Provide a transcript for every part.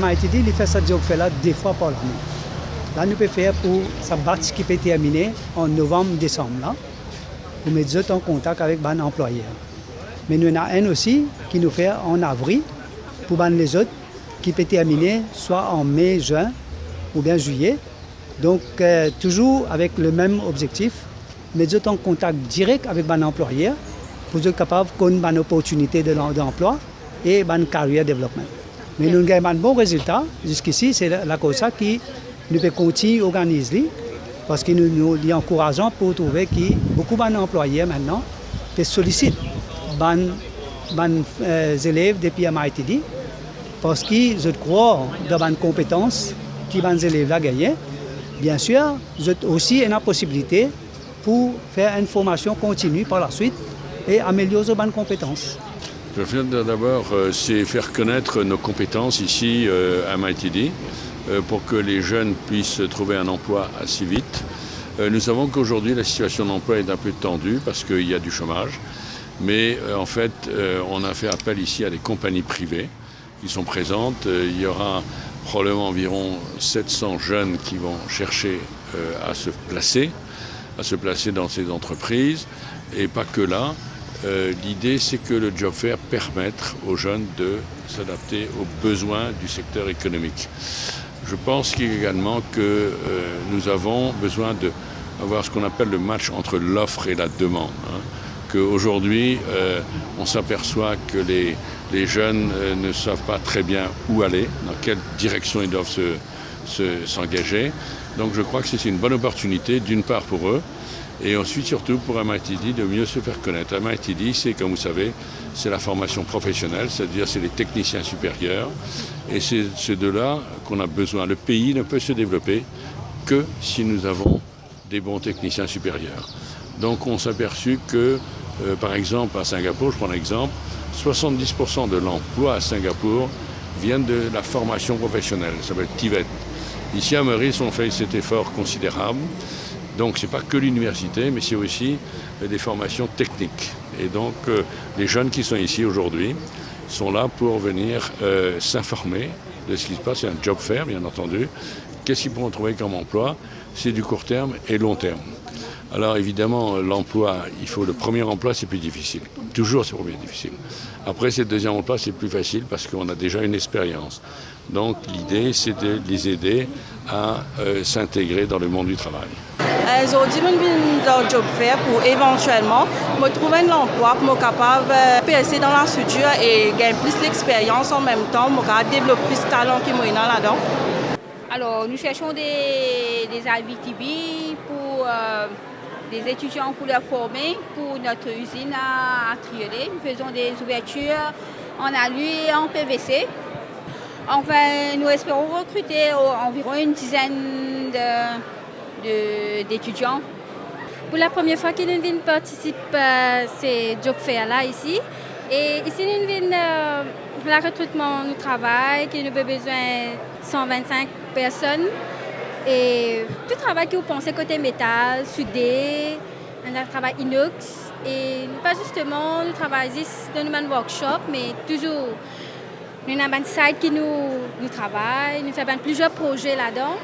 MITD, il fait ce job-là 2 fois par l'année. Là, nous pouvons faire pour sa batch qui peut terminer en novembre-décembre, là, pour mettre eux en contact avec les employeurs. Mais nous avons un aussi qui nous fait en avril pour les autres qui peut terminer soit en mai, juin ou bien juillet. Donc, toujours avec le même objectif, mettre eux en contact direct avec les employeurs pour être capable d'avoir une opportunité d'emploi et une carrière développement. Mais nous avons un bon résultat. Jusqu'ici, c'est la cause qui nous peut continuer à organiser parce que nous encourageons pour trouver que beaucoup d'employés maintenant sollicitent les élèves depuis MITD parce qu'ils je crois dans une compétence que les élèves ont gagné. Bien sûr, ils ont aussi une possibilité pour faire une formation continue par la suite et améliorer leurs compétences. Je viens d'abord, c'est faire connaître nos compétences ici à MITD pour que les jeunes puissent trouver un emploi assez vite. Nous savons qu'aujourd'hui, la situation d'emploi est un peu tendue parce qu'il y a du chômage. Mais en fait, on a fait appel ici à des compagnies privées qui sont présentes. Il y aura probablement environ 700 jeunes qui vont chercher à se placer dans ces entreprises. Et pas que là. L'idée, c'est que le job fair permette aux jeunes de s'adapter aux besoins du secteur économique. Je pense également que nous avons besoin d'avoir ce qu'on appelle le match entre l'offre et la demande. Qu'aujourd'hui, on s'aperçoit que les jeunes ne savent pas très bien où aller, dans quelle direction ils doivent s'engager. Donc je crois que c'est une bonne opportunité, d'une part pour eux, et ensuite surtout pour MITD de mieux se faire connaître. MITD, c'est, comme vous savez, c'est la formation professionnelle, c'est-à-dire c'est les techniciens supérieurs, et c'est de là qu'on a besoin. Le pays ne peut se développer que si nous avons des bons techniciens supérieurs. Donc on s'est aperçu que, par exemple, à Singapour, je prends l'exemple, 70% de l'emploi à Singapour viennent de la formation professionnelle, ça s'appelle TVET. Ici à Maurice, on fait cet effort considérable. Donc ce n'est pas que l'université, mais c'est aussi des formations techniques. Et donc les jeunes qui sont ici aujourd'hui sont là pour venir s'informer de ce qui se passe. C'est un job fair, bien entendu. Qu'est-ce qu'ils pourront trouver comme emploi? C'est du court terme et long terme. Alors évidemment, l'emploi, le premier emploi, c'est plus difficile. Toujours, c'est plus difficile. Après, c'est le deuxième emploi, c'est plus facile parce qu'on a déjà une expérience. Donc l'idée, c'est de les aider à s'intégrer dans le monde du travail. Aujourd'hui, je viens dans le job fair pour éventuellement me trouver un emploi pour me capable de percer dans la structure et gagner plus d'expérience en même temps, me développer plus de talent qui est là-dedans. Alors, nous cherchons des IVTB pour des étudiants pour les former pour notre usine à Triolet. Nous faisons des ouvertures en alu et en PVC. Enfin, nous espérons recruter environ une dizaine d'étudiants. Pour la première fois que nous venons participer à ces job fairs là ici. Et ici, nous venons pour le recrutement du travail, que nous avons besoin de 125 personnes. Et tout travail que vous pensez côté métal, soudé, un travail inox. Et pas justement, nous travaillons dans un workshop, mais toujours, nous avons un site qui nous travaille, nous faisons plusieurs projets là-dedans.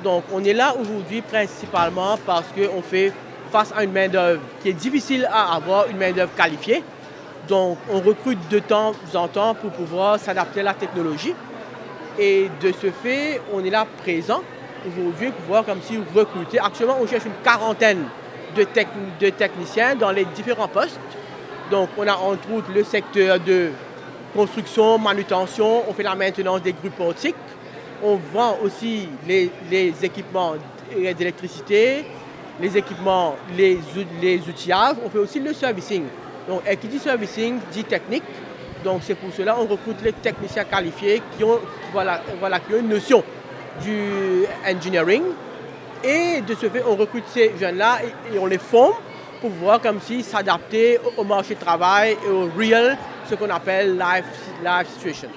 Donc on est là aujourd'hui principalement parce qu'on fait face à une main-d'œuvre qui est difficile à avoir, une main-d'œuvre qualifiée. Donc on recrute de temps en temps pour pouvoir s'adapter à la technologie. Et de ce fait, on est là présent aujourd'hui pour pouvoir comme si recruter. Actuellement, on cherche une quarantaine de techniciens dans les différents postes. Donc on a entre autres le secteur de construction, manutention, on fait la maintenance des groupes optiques. On vend aussi les équipements d'électricité, les équipements, les outillages. On fait aussi le servicing. Donc, qui dit servicing dit technique. Donc, c'est pour cela qu'on recrute les techniciens qualifiés qui ont une notion du engineering. Et de ce fait, on recrute ces jeunes-là et on les forme pour pouvoir comme si s'adapter au marché du travail et au real, ce qu'on appelle life situation.